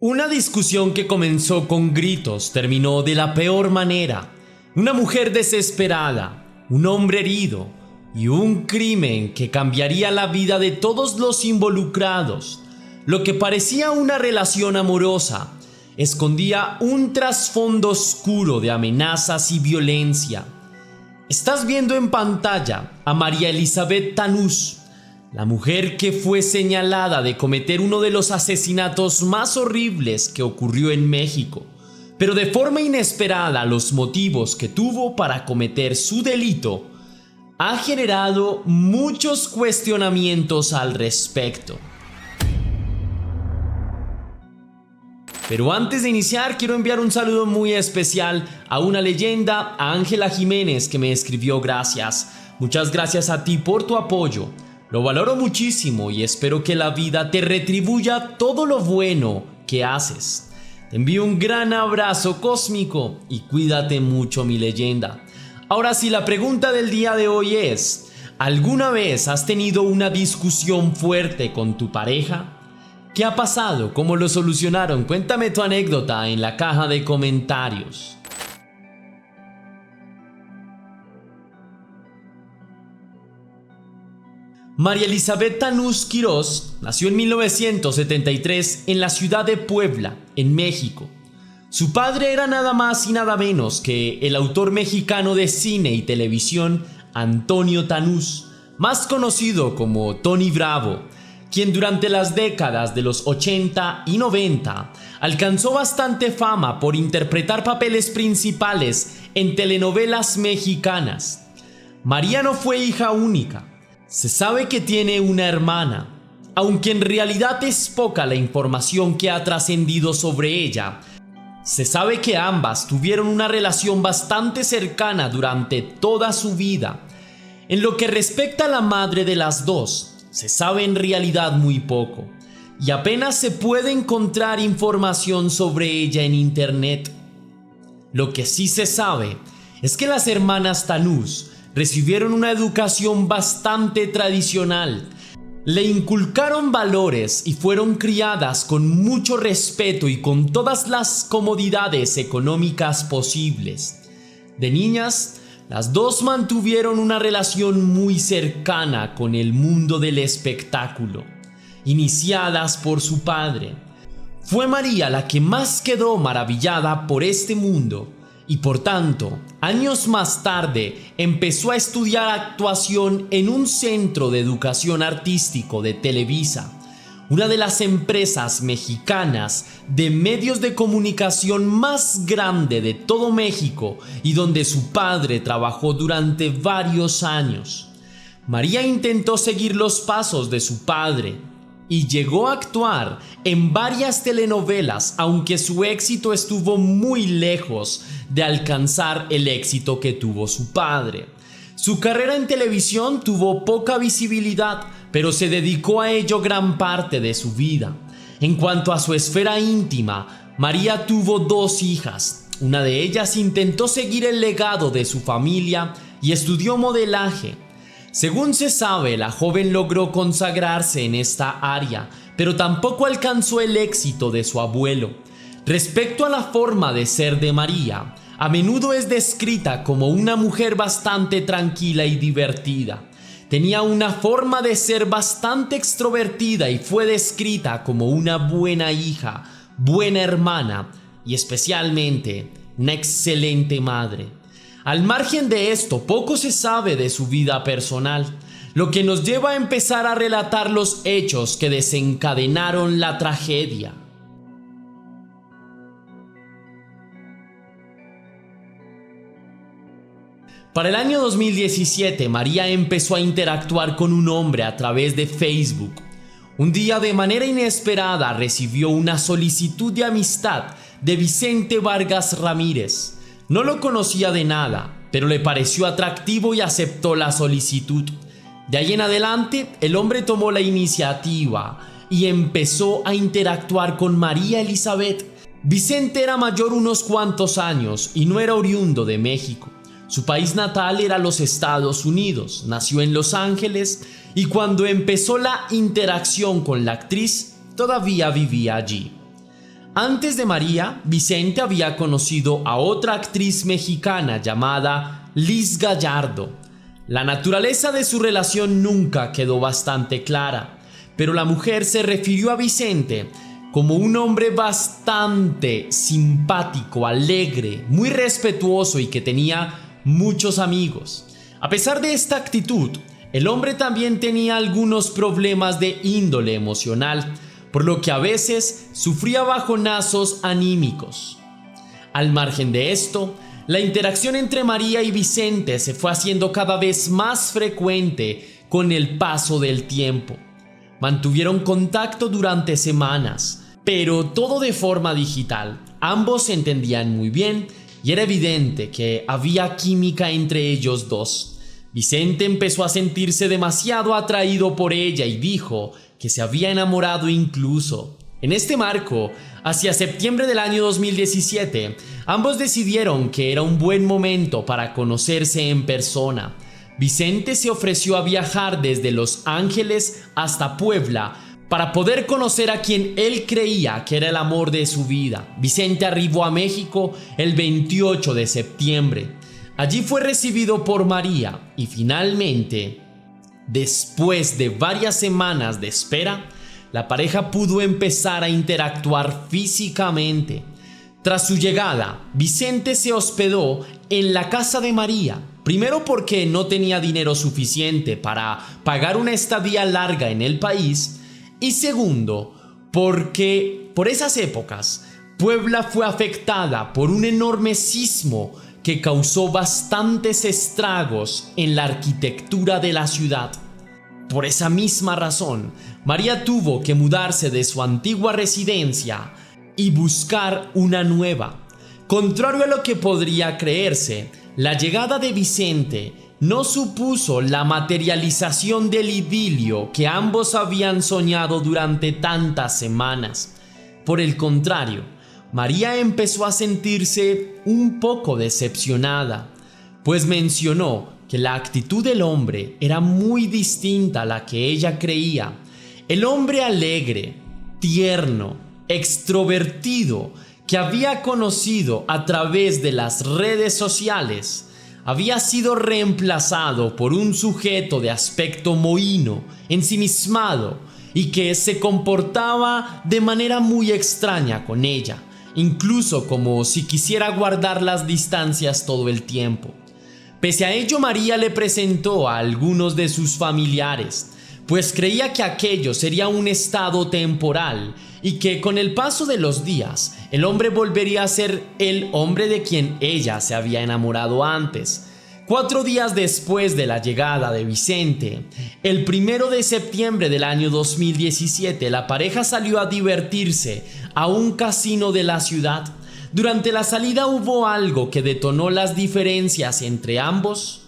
Una discusión que comenzó con gritos terminó de la peor manera. Una mujer desesperada, un hombre herido y un crimen que cambiaría la vida de todos los involucrados. Lo que parecía una relación amorosa escondía un trasfondo oscuro de amenazas y violencia. Estás viendo en pantalla a María Elizabeth Tanús, la mujer que fue señalada de cometer uno de los asesinatos más horribles que ocurrió en México, pero de forma inesperada los motivos que tuvo para cometer su delito ha generado muchos cuestionamientos al respecto. Pero antes de iniciar, quiero enviar un saludo muy especial a una leyenda, a Ángela Jiménez, que me escribió gracias. Muchas gracias a ti por tu apoyo. Lo valoro muchísimo y espero que la vida te retribuya todo lo bueno que haces. Te envío un gran abrazo cósmico y cuídate mucho, mi leyenda. Ahora sí, la pregunta del día de hoy es: ¿alguna vez has tenido una discusión fuerte con tu pareja? ¿Qué ha pasado? ¿Cómo lo solucionaron? Cuéntame tu anécdota en la caja de comentarios. María Elizabeth Tanús Quirós nació en 1973 en la ciudad de Puebla, en México. Su padre era nada más y nada menos que el autor mexicano de cine y televisión Antonio Tanús, más conocido como Tony Bravo, quien durante las décadas de los 80 y 90 alcanzó bastante fama por interpretar papeles principales en telenovelas mexicanas. María no fue hija única. Se sabe que tiene una hermana, aunque en realidad es poca la información que ha trascendido sobre ella. Se sabe que ambas tuvieron una relación bastante cercana durante toda su vida. En lo que respecta a la madre de las dos, se sabe en realidad muy poco, y apenas se puede encontrar información sobre ella en internet. Lo que sí se sabe es que las hermanas Tanús recibieron una educación bastante tradicional, le inculcaron valores y fueron criadas con mucho respeto y con todas las comodidades económicas posibles. De niñas, las dos mantuvieron una relación muy cercana con el mundo del espectáculo, iniciadas por su padre. Fue María la que más quedó maravillada por este mundo y por tanto, años más tarde empezó a estudiar actuación en un centro de educación artístico de Televisa, una de las empresas mexicanas de medios de comunicación más grande de todo México y donde su padre trabajó durante varios años. María intentó seguir los pasos de su padre y llegó a actuar en varias telenovelas, aunque su éxito estuvo muy lejos de alcanzar el éxito que tuvo su padre. Su carrera en televisión tuvo poca visibilidad, pero se dedicó a ello gran parte de su vida. En cuanto a su esfera íntima, María tuvo dos hijas. Una de ellas intentó seguir el legado de su familia y estudió modelaje. Según se sabe, la joven logró consagrarse en esta área, pero tampoco alcanzó el éxito de su abuelo. Respecto a la forma de ser de María, a menudo es descrita como una mujer bastante tranquila y divertida. Tenía una forma de ser bastante extrovertida y fue descrita como una buena hija, buena hermana y especialmente una excelente madre. Al margen de esto, poco se sabe de su vida personal, lo que nos lleva a empezar a relatar los hechos que desencadenaron la tragedia. Para el año 2017, María empezó a interactuar con un hombre a través de Facebook. Un día, de manera inesperada, recibió una solicitud de amistad de Vicente Vargas Ramírez. No lo conocía de nada, pero le pareció atractivo y aceptó la solicitud. De ahí en adelante, el hombre tomó la iniciativa y empezó a interactuar con María Elizabeth. Vicente era mayor unos cuantos años y no era oriundo de México. Su país natal era los Estados Unidos, nació en Los Ángeles y cuando empezó la interacción con la actriz, todavía vivía allí. Antes de María, Vicente había conocido a otra actriz mexicana llamada Liz Gallardo. La naturaleza de su relación nunca quedó bastante clara, pero la mujer se refirió a Vicente como un hombre bastante simpático, alegre, muy respetuoso y que tenía muchos amigos. A pesar de esta actitud, el hombre también tenía algunos problemas de índole emocional, por lo que a veces sufría bajonazos anímicos. Al margen de esto, la interacción entre María y Vicente se fue haciendo cada vez más frecuente con el paso del tiempo. Mantuvieron contacto durante semanas, pero todo de forma digital. Ambos se entendían muy bien y era evidente que había química entre ellos dos. Vicente empezó a sentirse demasiado atraído por ella y dijo que se había enamorado incluso. En este marco, hacia septiembre del año 2017, ambos decidieron que era un buen momento para conocerse en persona. Vicente se ofreció a viajar desde Los Ángeles hasta Puebla para poder conocer a quien él creía que era el amor de su vida. Vicente arribó a México el 28 de septiembre. Allí fue recibido por María y finalmente, después de varias semanas de espera, la pareja pudo empezar a interactuar físicamente. Tras su llegada, Vicente se hospedó en la casa de María, primero porque no tenía dinero suficiente para pagar una estadía larga en el país, y segundo, porque por esas épocas Puebla fue afectada por un enorme sismo que causó bastantes estragos en la arquitectura de la ciudad. Por esa misma razón, María tuvo que mudarse de su antigua residencia y buscar una nueva. Contrario a lo que podría creerse, la llegada de Vicente no supuso la materialización del idilio que ambos habían soñado durante tantas semanas. Por el contrario, María empezó a sentirse un poco decepcionada, pues mencionó que la actitud del hombre era muy distinta a la que ella creía. El hombre alegre, tierno, extrovertido que había conocido a través de las redes sociales había sido reemplazado por un sujeto de aspecto mohíno, ensimismado y que se comportaba de manera muy extraña con ella, incluso como si quisiera guardar las distancias todo el tiempo. Pese a ello, María le presentó a algunos de sus familiares, pues creía que aquello sería un estado temporal y que con el paso de los días el hombre volvería a ser el hombre de quien ella se había enamorado antes. 4 días después de la llegada de Vicente, el 1 de septiembre del año 2017, la pareja salió a divertirse a un casino de la ciudad. Durante la salida hubo algo que detonó las diferencias entre ambos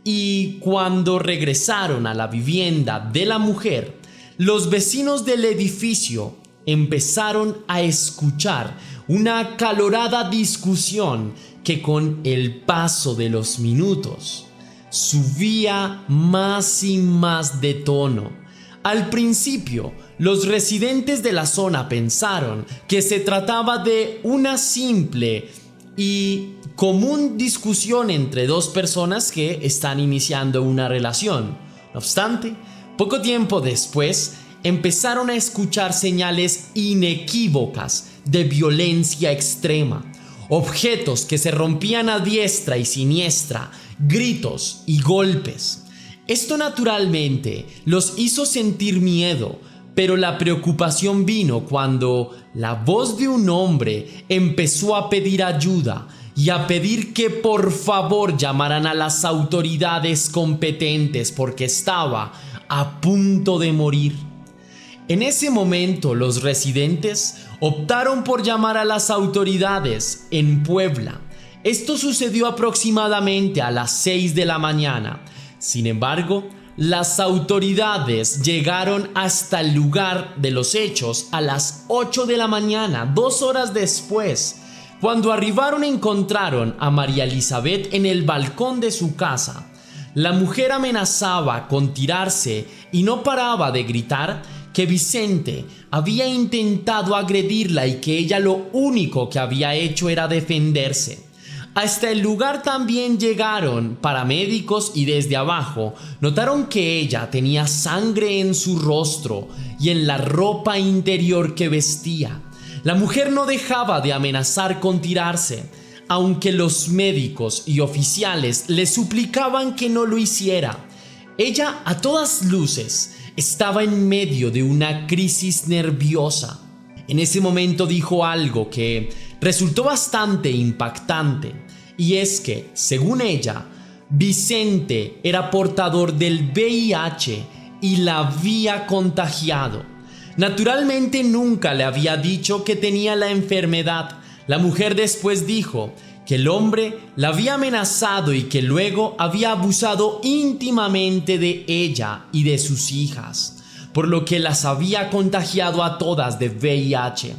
y cuando regresaron a la vivienda de la mujer, los vecinos del edificio empezaron a escuchar una acalorada discusión que con el paso de los minutos subía más y más de tono. Al principio, los residentes de la zona pensaron que se trataba de una simple y común discusión entre dos personas que están iniciando una relación. No obstante, poco tiempo después, empezaron a escuchar señales inequívocas de violencia extrema, objetos que se rompían a diestra y siniestra, gritos y golpes. Esto naturalmente los hizo sentir miedo, pero la preocupación vino cuando la voz de un hombre empezó a pedir ayuda y a pedir que por favor llamaran a las autoridades competentes porque estaba a punto de morir. En ese momento, los residentes optaron por llamar a las autoridades en Puebla. Esto sucedió aproximadamente a las 6 de la mañana. Sin embargo, las autoridades llegaron hasta el lugar de los hechos a las 8 de la mañana, 2 horas después. Cuando arribaron, encontraron a María Elizabeth en el balcón de su casa. La mujer amenazaba con tirarse y no paraba de gritar que Vicente había intentado agredirla y que ella lo único que había hecho era defenderse. Hasta el lugar también llegaron paramédicos y desde abajo notaron que ella tenía sangre en su rostro y en la ropa interior que vestía. La mujer no dejaba de amenazar con tirarse, aunque los médicos y oficiales le suplicaban que no lo hiciera. Ella, a todas luces, estaba en medio de una crisis nerviosa. En ese momento dijo algo que resultó bastante impactante, y es que, según ella, Vicente era portador del VIH y la había contagiado. Naturalmente nunca le había dicho que tenía la enfermedad. La mujer después dijo que el hombre la había amenazado y que luego había abusado íntimamente de ella y de sus hijas, por lo que las había contagiado a todas de VIH.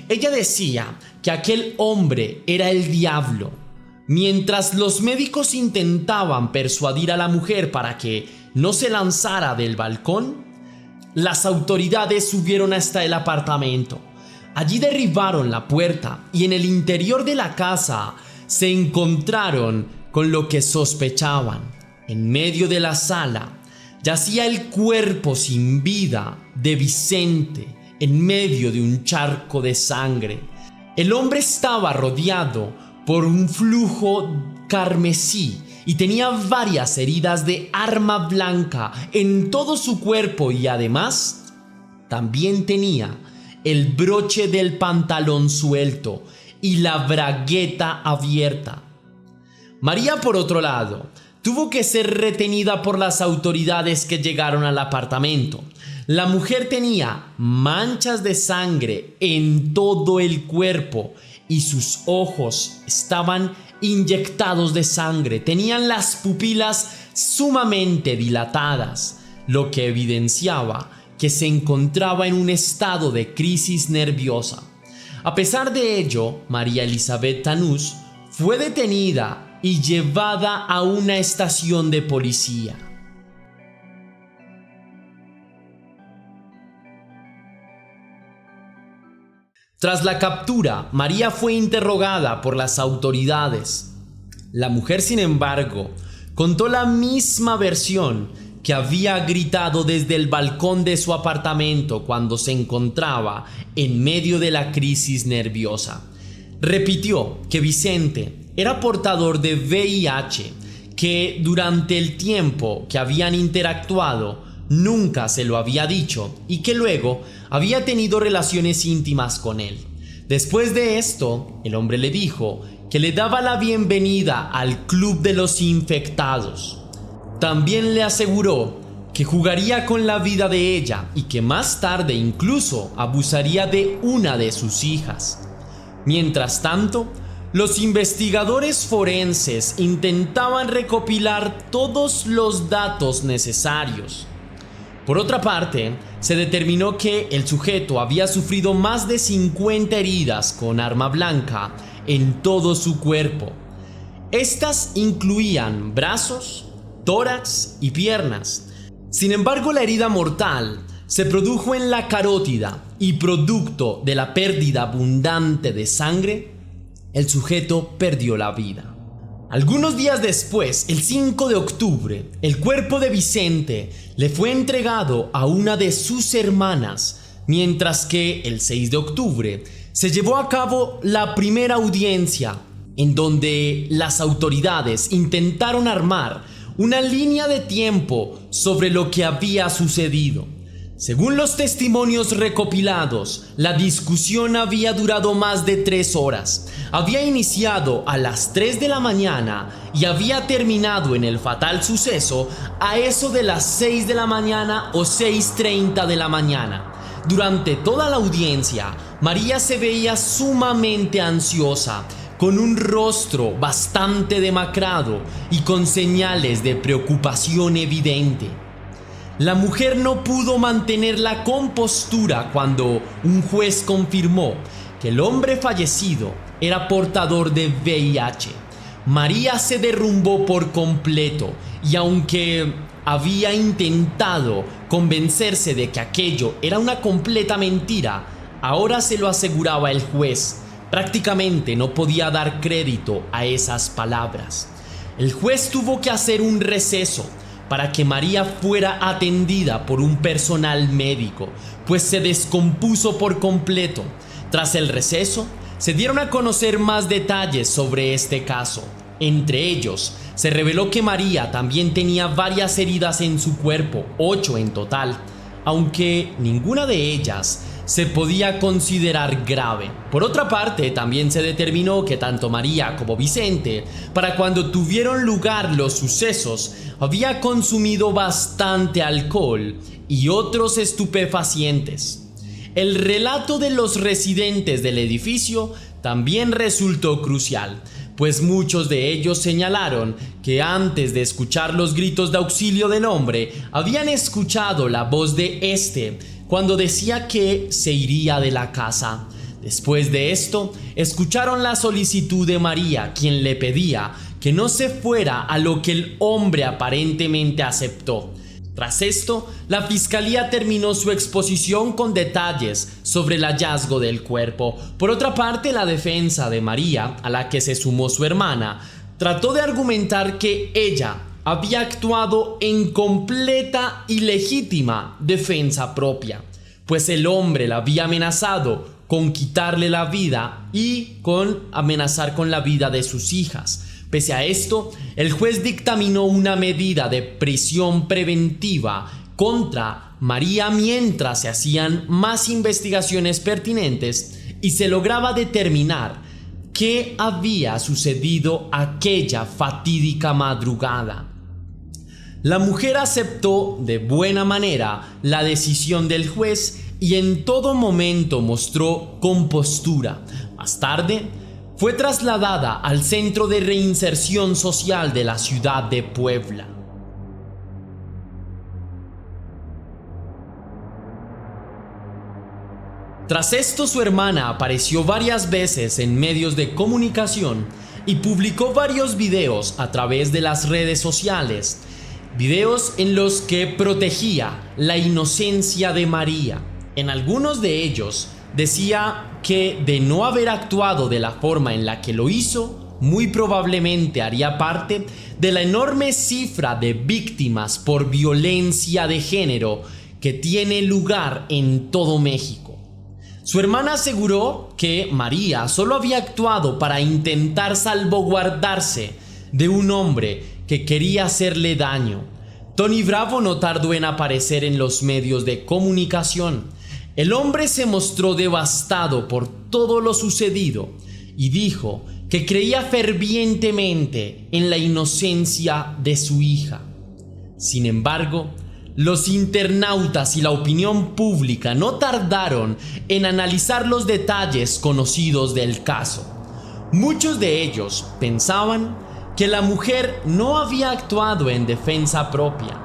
Ella decía que aquel hombre era el diablo. Mientras los médicos intentaban persuadir a la mujer para que no se lanzara del balcón, las autoridades subieron hasta el apartamento. Allí derribaron la puerta y en el interior de la casa se encontraron con lo que sospechaban. En medio de la sala yacía el cuerpo sin vida de Vicente en medio de un charco de sangre. El hombre estaba rodeado por un flujo carmesí y tenía varias heridas de arma blanca en todo su cuerpo y además también tenía el broche del pantalón suelto y la bragueta abierta. María, por otro lado, tuvo que ser retenida por las autoridades que llegaron al apartamento. La mujer tenía manchas de sangre en todo el cuerpo y sus ojos estaban inyectados de sangre. Tenían las pupilas sumamente dilatadas, lo que evidenciaba que se encontraba en un estado de crisis nerviosa. A pesar de ello, María Elizabeth Tanús fue detenida y llevada a una estación de policía. Tras la captura, María fue interrogada por las autoridades. La mujer, sin embargo, contó la misma versión, que había gritado desde el balcón de su apartamento cuando se encontraba en medio de la crisis nerviosa. Repitió que Vicente era portador de VIH, que durante el tiempo que habían interactuado nunca se lo había dicho y que luego había tenido relaciones íntimas con él. Después de esto, el hombre le dijo que le daba la bienvenida al club de los infectados. También le aseguró que jugaría con la vida de ella y que más tarde incluso abusaría de una de sus hijas. Mientras tanto, los investigadores forenses intentaban recopilar todos los datos necesarios. Por otra parte, se determinó que el sujeto había sufrido más de 50 heridas con arma blanca en todo su cuerpo. Estas incluían brazos, tórax y piernas. Sin embargo, la herida mortal se produjo en la carótida y producto de la pérdida abundante de sangre, el sujeto perdió la vida. Algunos días después, el 5 de octubre, el cuerpo de Vicente le fue entregado a una de sus hermanas, mientras que el 6 de octubre se llevó a cabo la primera audiencia, en donde las autoridades intentaron armar una línea de tiempo sobre lo que había sucedido. Según los testimonios recopilados, la discusión había durado más de 3 horas. Había iniciado a las 3 de la mañana y había terminado en el fatal suceso a eso de las 6 de la mañana o 6:30 de la mañana. Durante toda la audiencia, María se veía sumamente ansiosa, con un rostro bastante demacrado y con señales de preocupación evidente. La mujer no pudo mantener la compostura cuando un juez confirmó que el hombre fallecido era portador de VIH. María se derrumbó por completo y aunque había intentado convencerse de que aquello era una completa mentira, ahora se lo aseguraba el juez. Prácticamente no podía dar crédito a esas palabras. El juez tuvo que hacer un receso para que María fuera atendida por un personal médico, pues se descompuso por completo. Tras el receso, se dieron a conocer más detalles sobre este caso. Entre ellos, se reveló que María también tenía varias heridas en su cuerpo, 8 en total, aunque ninguna de ellas se podía considerar grave. Por otra parte, también se determinó que tanto María como Vicente, para cuando tuvieron lugar los sucesos, había consumido bastante alcohol y otros estupefacientes. El relato de los residentes del edificio también resultó crucial, pues muchos de ellos señalaron que antes de escuchar los gritos de auxilio del hombre, habían escuchado la voz de este cuando decía que se iría de la casa. Después de esto, escucharon la solicitud de María, quien le pedía que no se fuera, a lo que el hombre aparentemente aceptó. Tras esto, la fiscalía terminó su exposición con detalles sobre el hallazgo del cuerpo. Por otra parte, la defensa de María, a la que se sumó su hermana, trató de argumentar que ella había actuado en completa y legítima defensa propia, pues el hombre la había amenazado con quitarle la vida y con amenazar con la vida de sus hijas. Pese a esto, el juez dictaminó una medida de prisión preventiva contra María mientras se hacían más investigaciones pertinentes y se lograba determinar qué había sucedido aquella fatídica madrugada. La mujer aceptó de buena manera la decisión del juez y en todo momento mostró compostura. Más tarde, fue trasladada al Centro de Reinserción Social de la ciudad de Puebla. Tras esto, su hermana apareció varias veces en medios de comunicación y publicó varios videos a través de las redes sociales, videos en los que protegía la inocencia de María. En algunos de ellos decía que de no haber actuado de la forma en la que lo hizo, muy probablemente haría parte de la enorme cifra de víctimas por violencia de género que tiene lugar en todo México. Su hermana aseguró que María solo había actuado para intentar salvaguardarse de un hombre que quería hacerle daño. Tony Bravo no tardó en aparecer en los medios de comunicación. El hombre se mostró devastado por todo lo sucedido y dijo que creía fervientemente en la inocencia de su hija. Sin embargo, los internautas y la opinión pública no tardaron en analizar los detalles conocidos del caso. Muchos de ellos pensaban que la mujer no había actuado en defensa propia,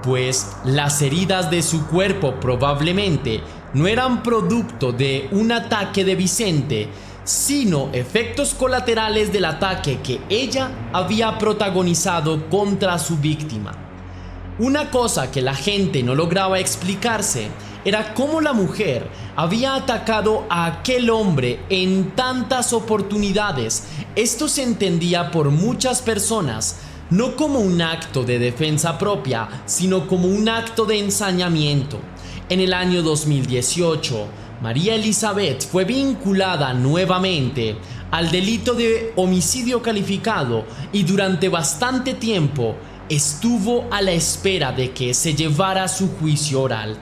pues las heridas de su cuerpo probablemente no eran producto de un ataque de Vicente, sino efectos colaterales del ataque que ella había protagonizado contra su víctima. Una cosa que la gente no lograba explicarse era cómo la mujer había atacado a aquel hombre en tantas oportunidades. Esto se entendía por muchas personas no como un acto de defensa propia, sino como un acto de ensañamiento. En el año 2018, María Elizabeth fue vinculada nuevamente al delito de homicidio calificado y durante bastante tiempo estuvo a la espera de que se llevara su juicio oral.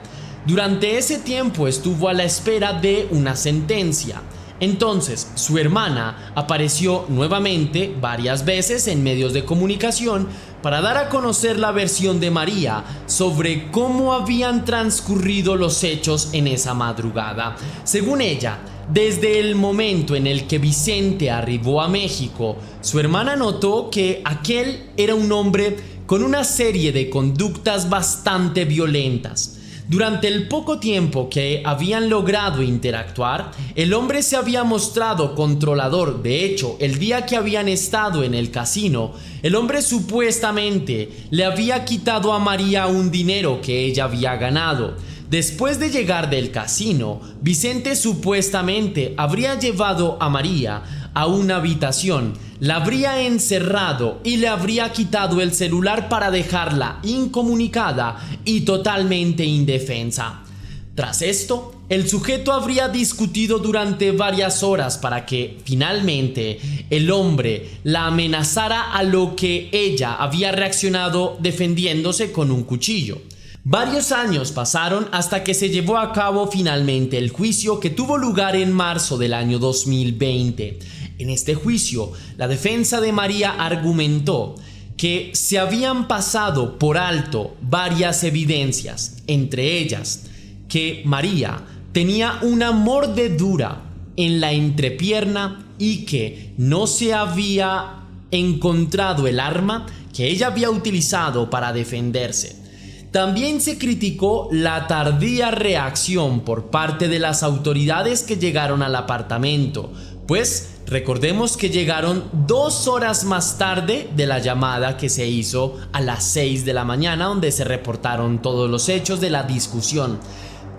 Durante ese tiempo estuvo a la espera de una sentencia. Entonces, su hermana apareció nuevamente varias veces en medios de comunicación para dar a conocer la versión de María sobre cómo habían transcurrido los hechos en esa madrugada. Según ella, desde el momento en el que Vicente arribó a México, su hermana notó que aquel era un hombre con una serie de conductas bastante violentas. Durante el poco tiempo que habían logrado interactuar, el hombre se había mostrado controlador. De hecho, el día que habían estado en el casino, el hombre supuestamente le había quitado a María un dinero que ella había ganado. Después de llegar del casino, Vicente supuestamente habría llevado a María a una habitación, la habría encerrado y le habría quitado el celular para dejarla incomunicada y totalmente indefensa. Tras esto, el sujeto habría discutido durante varias horas para que finalmente el hombre la amenazara, a lo que ella había reaccionado defendiéndose con un cuchillo. Varios años pasaron hasta que se llevó a cabo finalmente el juicio, que tuvo lugar en marzo del año 2020. En este juicio, la defensa de María argumentó que se habían pasado por alto varias evidencias, entre ellas que María tenía una mordedura en la entrepierna y que no se había encontrado el arma que ella había utilizado para defenderse. También se criticó la tardía reacción por parte de las autoridades que llegaron al apartamento, pues recordemos que llegaron 2 horas más tarde de la llamada que se hizo a las 6 de la mañana, donde se reportaron todos los hechos de la discusión.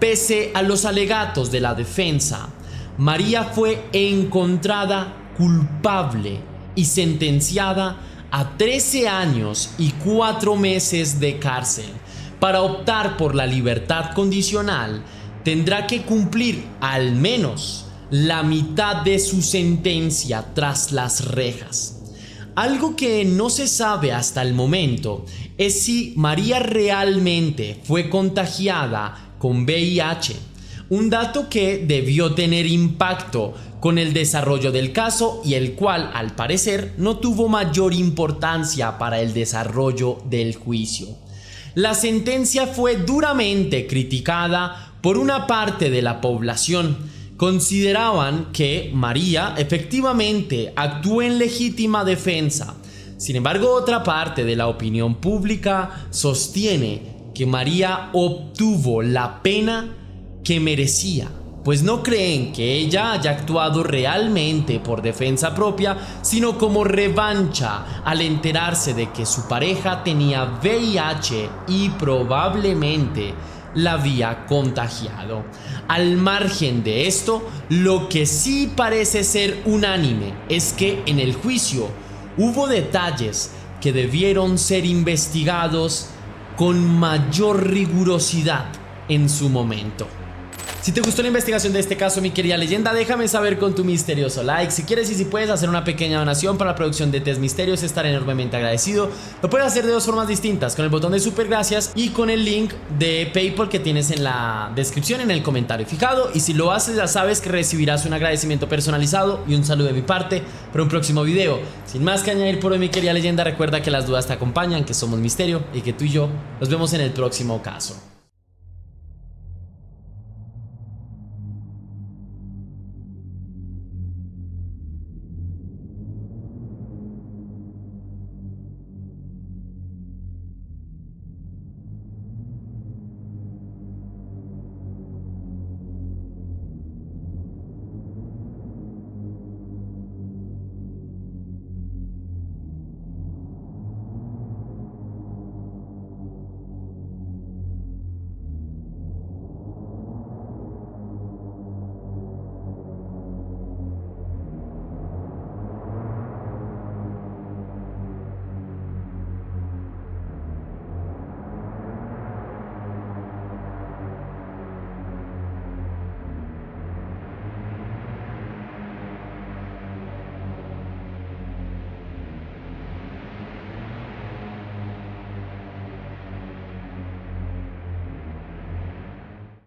Pese a los alegatos de la defensa, María fue encontrada culpable y sentenciada a 13 años y 4 meses de cárcel. Para optar por la libertad condicional, tendrá que cumplir al menos la mitad de su sentencia tras las rejas. Algo que no se sabe hasta el momento es si María realmente fue contagiada con VIH, un dato que debió tener impacto con el desarrollo del caso y el cual, al parecer, no tuvo mayor importancia para el desarrollo del juicio. La sentencia fue duramente criticada por una parte de la población. Consideraban que María efectivamente actuó en legítima defensa. Sin embargo, otra parte de la opinión pública sostiene que María obtuvo la pena que merecía, pues no creen que ella haya actuado realmente por defensa propia, sino como revancha al enterarse de que su pareja tenía VIH y probablemente la había contagiado. Al margen de esto, lo que sí parece ser unánime es que en el juicio hubo detalles que debieron ser investigados con mayor rigurosidad en su momento. Si te gustó la investigación de este caso, mi querida leyenda, déjame saber con tu misterioso like. Si quieres y si puedes hacer una pequeña donación para la producción de Test Misterios, estaré enormemente agradecido. Lo puedes hacer de 2 formas distintas: con el botón de super gracias y con el link de PayPal que tienes en la descripción, en el comentario fijado. Y si lo haces, ya sabes que recibirás un agradecimiento personalizado y un saludo de mi parte para un próximo video. Sin más que añadir por hoy, mi querida leyenda, recuerda que las dudas te acompañan, que somos misterio y que tú y yo nos vemos en el próximo caso.